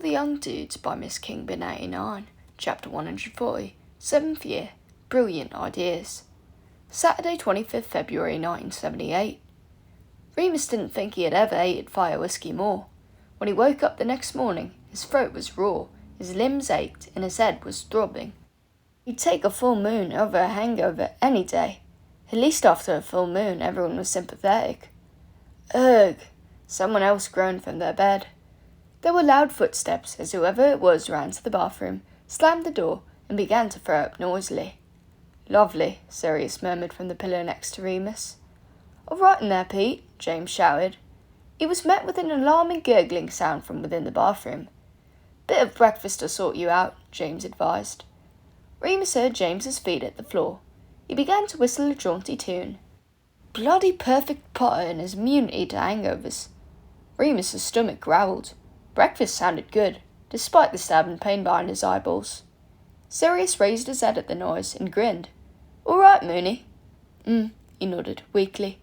the Young Dudes by MsKingBean89, Chapter 140, 7th Year, Brilliant Ideas. Saturday, 25th February 1978. Remus didn't think he had ever hated fire whiskey more. When he woke up the next morning, his throat was raw, his limbs ached, and his head was throbbing. He'd take a full moon over a hangover any day. At least after a full moon, everyone was sympathetic. Ugh! Someone else groaned from their bed. There were loud footsteps as whoever it was ran to the bathroom, slammed the door, and began to throw up noisily. Lovely, Sirius murmured from the pillow next to Remus. All right in there, Pete, James shouted. He was met with an alarming gurgling sound from within the bathroom. Bit of breakfast to sort you out, James advised. Remus heard James's feet at the floor. He began to whistle a jaunty tune. Bloody perfect Potter and his immunity to hangovers. Remus's stomach growled. Breakfast sounded good, despite the stabbing pain behind his eyeballs. Sirius raised his head at the noise and grinned. All right, Mooney. He nodded, weakly.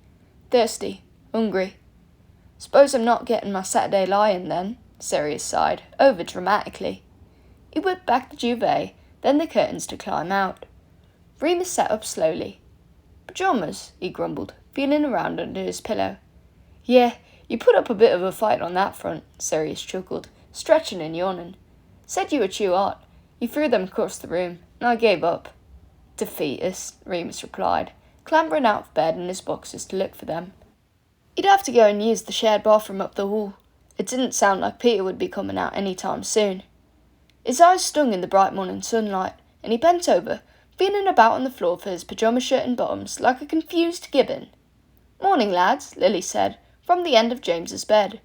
Thirsty. Hungry. Suppose I'm not getting my Saturday lie-in then, Sirius sighed, over-dramatically. He whipped back the duvet, then the curtains to climb out. Remus sat up slowly. Pyjamas, he grumbled, feeling around under his pillow. Yeah, you put up a bit of a fight on that front, Sirius chuckled, stretching and yawning. Said you were too hot. You threw them across the room, and I gave up. Defeatist, Remus replied, clambering out of bed in his boxers to look for them. He'd have to go and use the shared bathroom up the hall. It didn't sound like Peter would be coming out any time soon. His eyes stung in the bright morning sunlight, and he bent over, feeling about on the floor for his pyjama shirt and bottoms like a confused gibbon. Morning, lads, Lily said, from the end of James's bed.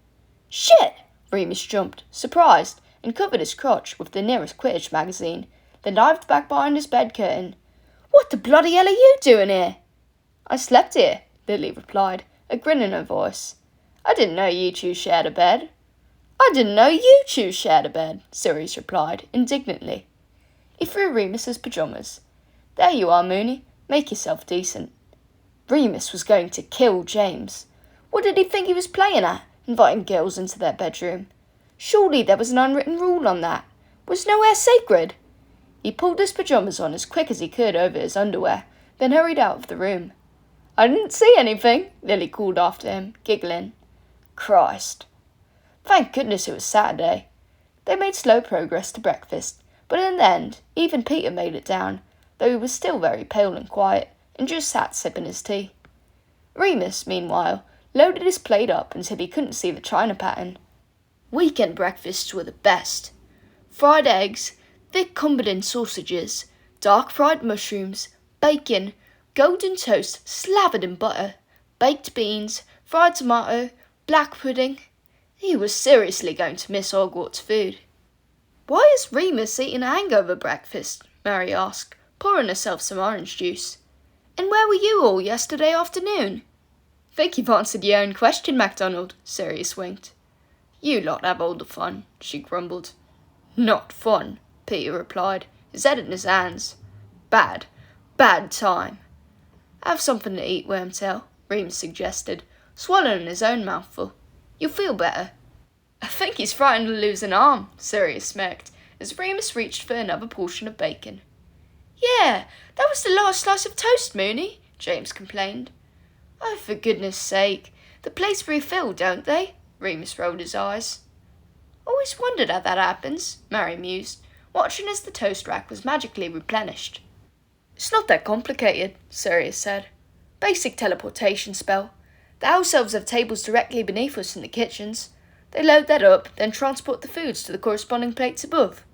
Shit! Remus jumped, surprised, and covered his crotch with the nearest Quidditch magazine, then dived back behind his bed curtain. What the bloody hell are you doing here? I slept here, Lily replied, a grin in her voice. I didn't know you two shared a bed. I didn't know you two shared a bed, Sirius replied, indignantly. He threw Remus's pyjamas. There you are, Mooney. Make yourself decent. Remus was going to kill James. What did he think he was playing at, inviting girls into their bedroom? Surely there was an unwritten rule on that. Was nowhere sacred? He pulled his pyjamas on as quick as he could over his underwear, then hurried out of the room. I didn't see anything, Lily called after him, giggling. Christ. Thank goodness it was Saturday. They made slow progress to breakfast, but in the end, even Peter made it down, though he was still very pale and quiet, and just sat sipping his tea. Remus, meanwhile, loaded his plate up until he couldn't see the china pattern. Weekend breakfasts were the best. Fried eggs, thick Cumberland sausages, dark fried mushrooms, bacon, golden toast slathered in butter, baked beans, fried tomato, black pudding. He was seriously going to miss Hogwarts food. Why is Remus eating a hangover breakfast? Mary asked, pouring herself some orange juice. And where were you all yesterday afternoon? Think you've answered your own question, MacDonald, Sirius winked. You lot have all the fun, she grumbled. Not fun, Peter replied, his head in his hands. Bad time. Have something to eat, Wormtail, Remus suggested, swallowing his own mouthful. You'll feel better. I think he's frightened to lose an arm, Sirius smirked, as Remus reached for another portion of bacon. Yeah, that was the last slice of toast, Mooney, James complained. Oh, for goodness sake, the plates refill, don't they? Remus rolled his eyes. Always wondered how that happens, Mary mused, watching as the toast rack was magically replenished. It's not that complicated, Sirius said. Basic teleportation spell. The house elves have tables directly beneath us in the kitchens. They load that up, then transport the foods to the corresponding plates above.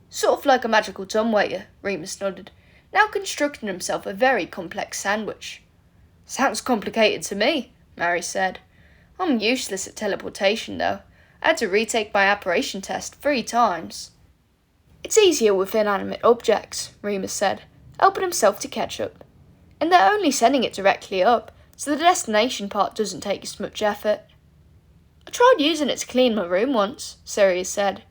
Sort of like a magical dumbwaiter, Remus nodded, now constructing himself a very complex sandwich. Sounds complicated to me, Mary said. I'm useless at teleportation, though. I had to retake my apparition test 3 times. It's easier with inanimate objects, Remus said, helping himself to catch up. And they're only sending it directly up, so the destination part doesn't take as much effort. I tried using it to clean my room once, Sirius said.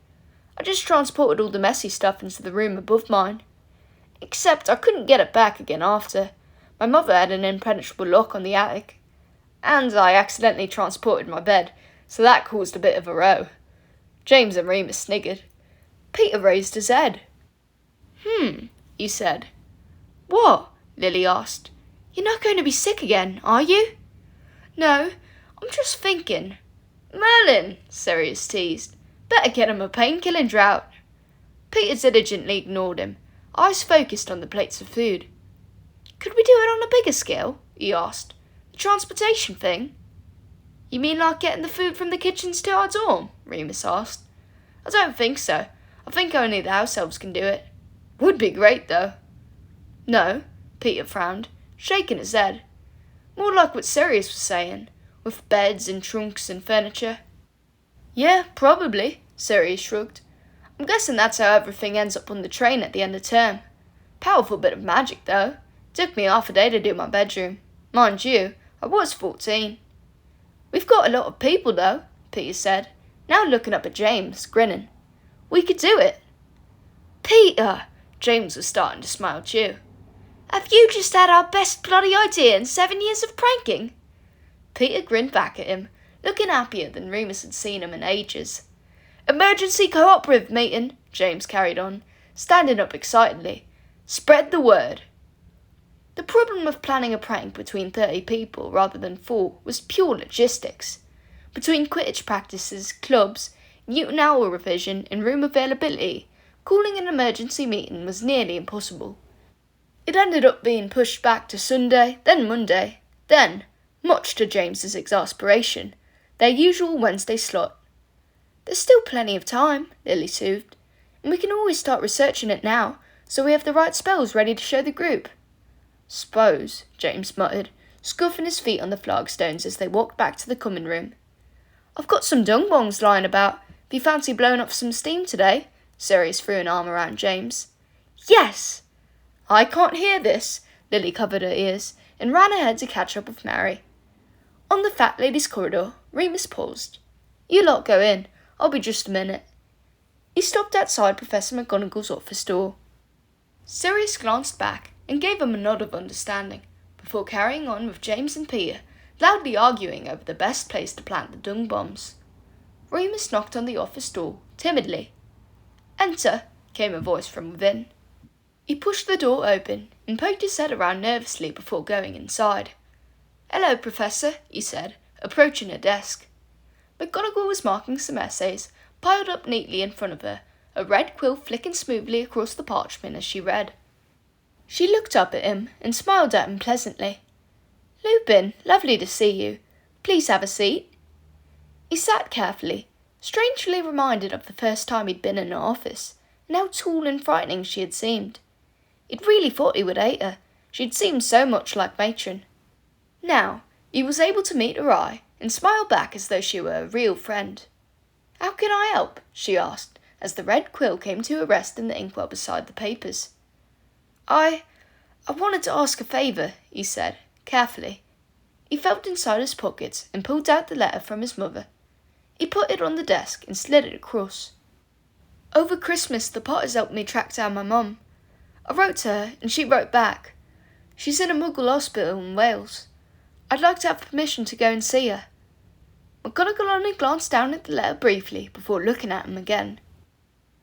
I just transported all the messy stuff into the room above mine. Except I couldn't get it back again after. My mother had an impenetrable lock on the attic. And I accidentally transported my bed, so that caused a bit of a row. James and Remus sniggered. Peter raised his head. He said. What? Lily asked. You're not going to be sick again, are you? No, I'm just thinking. Merlin, Sirius teased. Better get him a pain-killing drought. Peter diligently ignored him, eyes focused on the plates of food. Could we do it on a bigger scale? He asked. The transportation thing? You mean like getting the food from the kitchens to our dorm? Remus asked. I don't think so. I think only the house elves can do it. Would be great, though. No, Peter frowned, shaking his head. More like what Sirius was saying, with beds and trunks and furniture. Yeah, probably, Sirius shrugged. I'm guessing that's how everything ends up on the train at the end of term. Powerful bit of magic, though. Took me half a day to do my bedroom. Mind you, I was 14. We've got a lot of people, though, Peter said, now looking up at James, grinning. We could do it. Peter, James was starting to smile too. Have you just had our best bloody idea in 7 years of pranking? Peter grinned back at him, looking happier than Remus had seen him in ages. Emergency cooperative meeting, James carried on, standing up excitedly. Spread the word. The problem of planning a prank between 30 people rather than 4 was pure logistics. Between Quidditch practices, clubs, Newton hour revision and room availability, calling an emergency meeting was nearly impossible. It ended up being pushed back to Sunday, then Monday, then, much to James's exasperation, their usual Wednesday slot. There's still plenty of time, Lily soothed, and we can always start researching it now, so we have the right spells ready to show the group. Suppose, James muttered, scuffing his feet on the flagstones as they walked back to the common room. I've got some dung bongs lying about. If you fancy blowing off some steam today? Sirius threw an arm around James. Yes! I can't hear this, Lily covered her ears and ran ahead to catch up with Mary. On the fat lady's corridor, Remus paused. You lot go in. I'll be just a minute. He stopped outside Professor McGonagall's office door. Sirius glanced back and gave him a nod of understanding, before carrying on with James and Peter, loudly arguing over the best place to plant the dung bombs. Remus knocked on the office door, timidly. Enter, came a voice from within. He pushed the door open and poked his head around nervously before going inside. Hello, Professor, he said, approaching her desk. McGonagall was marking some essays, piled up neatly in front of her, a red quill flicking smoothly across the parchment as she read. She looked up at him and smiled at him pleasantly. Lupin, lovely to see you. Please have a seat. He sat carefully, strangely reminded of the first time he'd been in her office, and how tall and frightening she had seemed. He'd really thought he would hate her. She'd seemed so much like Matron. Now, he was able to meet her eye and smile back as though she were a real friend. How can I help? She asked, as the red quill came to a rest in the inkwell beside the papers. I wanted to ask a favour, he said, carefully. He felt inside his pockets and pulled out the letter from his mother. He put it on the desk and slid it across. Over Christmas, the Potters helped me track down my mum. I wrote to her, and she wrote back. She's in a Muggle hospital in Wales. I'd like to have permission to go and see her. McGonagall only glanced down at the letter briefly before looking at him again.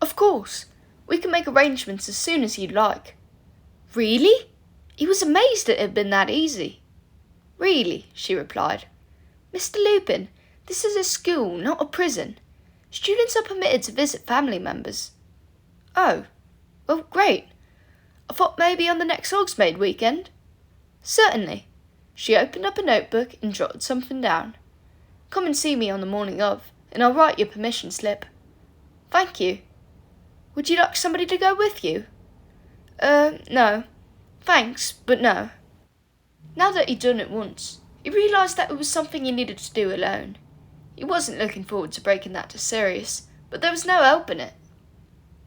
Of course. We can make arrangements as soon as you'd like. Really? He was amazed it had been that easy. Really, she replied. Mr. Lupin, this is a school, not a prison. Students are permitted to visit family members. Oh, well, great. I thought maybe on the next Hogsmeade weekend. Certainly. She opened up a notebook and jotted something down. Come and see me on the morning of, and I'll write your permission slip. Thank you. Would you like somebody to go with you? No. Thanks, but no. Now that he'd done it once, he realised that it was something he needed to do alone. He wasn't looking forward to breaking that to Sirius, but there was no helping it.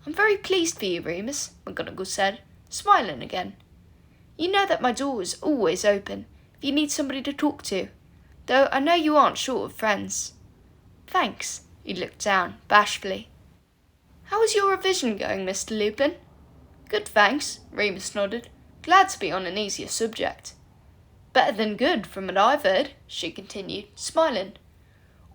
I'm very pleased for you, Remus, McGonagall said, smiling again. You know that my door is always open if you need somebody to talk to, though I know you aren't short of friends. Thanks, he looked down, bashfully. How is your revision going, Mr. Lupin? Good, thanks, Remus nodded, glad to be on an easier subject. Better than good, from what I've heard, she continued, smiling.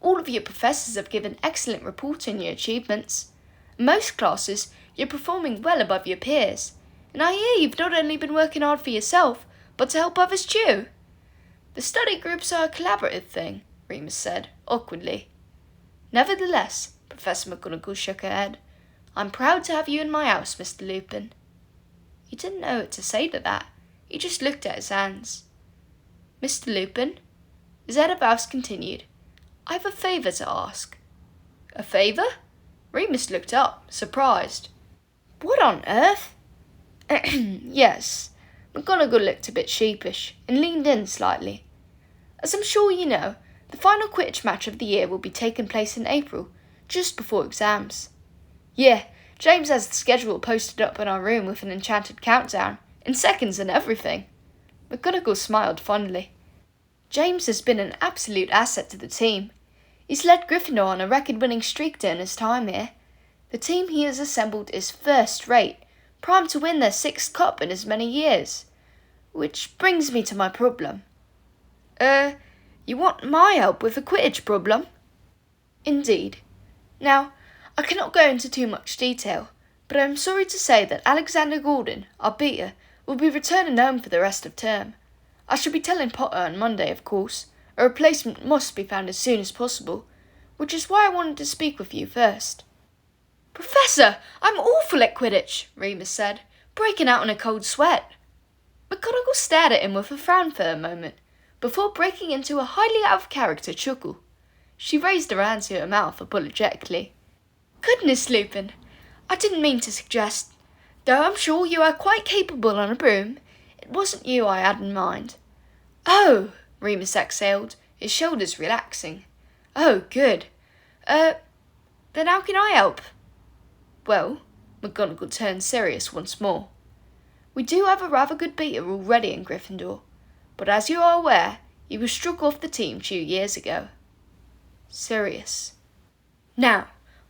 All of your professors have given excellent reports on your achievements. In most classes, you're performing well above your peers, and I hear you've not only been working hard for yourself, but to help others too. The study groups are a collaborative thing, Remus said, awkwardly. Nevertheless, Professor McGonagall shook her head. I'm proud to have you in my house, Mr. Lupin. He didn't know what to say to that. He just looked at his hands. Mr. Lupin, his head of house continued, I have a favour to ask. A favour? Remus looked up, surprised. What on earth? Yes. McGonagall looked a bit sheepish and leaned in slightly. As I'm sure you know, the final Quidditch match of the year will be taking place in April, just before exams. Yeah, James has the schedule posted up in our room with an enchanted countdown, in seconds and everything. McGonagall smiled fondly. James has been an absolute asset to the team. He's led Gryffindor on a record-winning streak during his time here. The team he has assembled is first-rate, primed to win their 6th cup in as many years. Which brings me to my problem. You want my help with the Quidditch problem? Indeed. Now, I cannot go into too much detail, but I am sorry to say that Alexander Gordon, our beater, will be returning home for the rest of term. I shall be telling Potter on Monday, of course. A replacement must be found as soon as possible, which is why I wanted to speak with you first. Professor, I'm awful at Quidditch, Remus said, breaking out in a cold sweat. McGonagall stared at him with a frown for a moment, before breaking into a highly out-of-character chuckle. She raised her hand to her mouth apologetically. Goodness, Lupin, I didn't mean to suggest. Though I'm sure you are quite capable on a broom, it wasn't you I had in mind. Oh, Remus exhaled, his shoulders relaxing. Oh, good. Then how can I help? Well, McGonagall turned serious once more. We do have a rather good beater already in Gryffindor, but as you are aware, he was struck off the team 2 years ago. Serious. Now,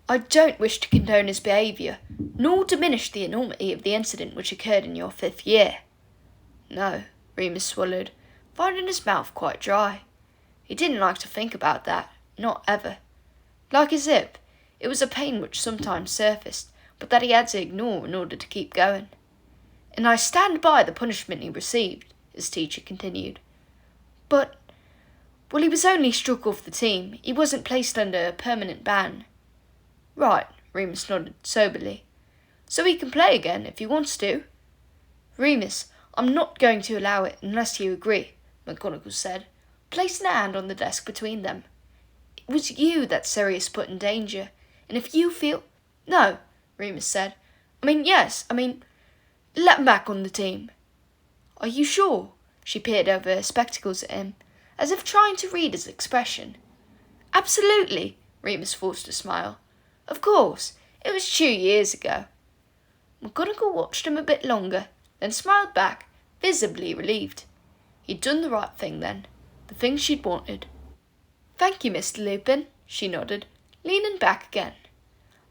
I don't wish to condone his behaviour, nor diminish the enormity of the incident which occurred in your 5th year. No, Remus swallowed, finding his mouth quite dry. He didn't like to think about that, not ever. Like his hip, it was a pain which sometimes surfaced, but that he had to ignore in order to keep going. And I stand by the punishment he received, his teacher continued. But, well, he was only struck off the team. He wasn't placed under a permanent ban. Right, Remus nodded soberly. So he can play again if he wants to. Remus, I'm not going to allow it unless you agree, McGonagall said, placing a hand on the desk between them. It was you that Sirius put in danger, and if you feel... No, Remus said. Yes, let him back on the team. Are you sure? She peered over her spectacles at him, as if trying to read his expression. Absolutely, Remus forced a smile. Of course, it was 2 years ago. McGonagall watched him a bit longer, then smiled back, visibly relieved. He'd done the right thing then, the thing she'd wanted. Thank you, Mr. Lupin, she nodded, leaning back again.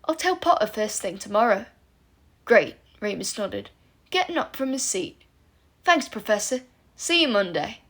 I'll tell Potter first thing tomorrow. Great, Remus nodded, getting up from his seat. Thanks, Professor. See you Monday.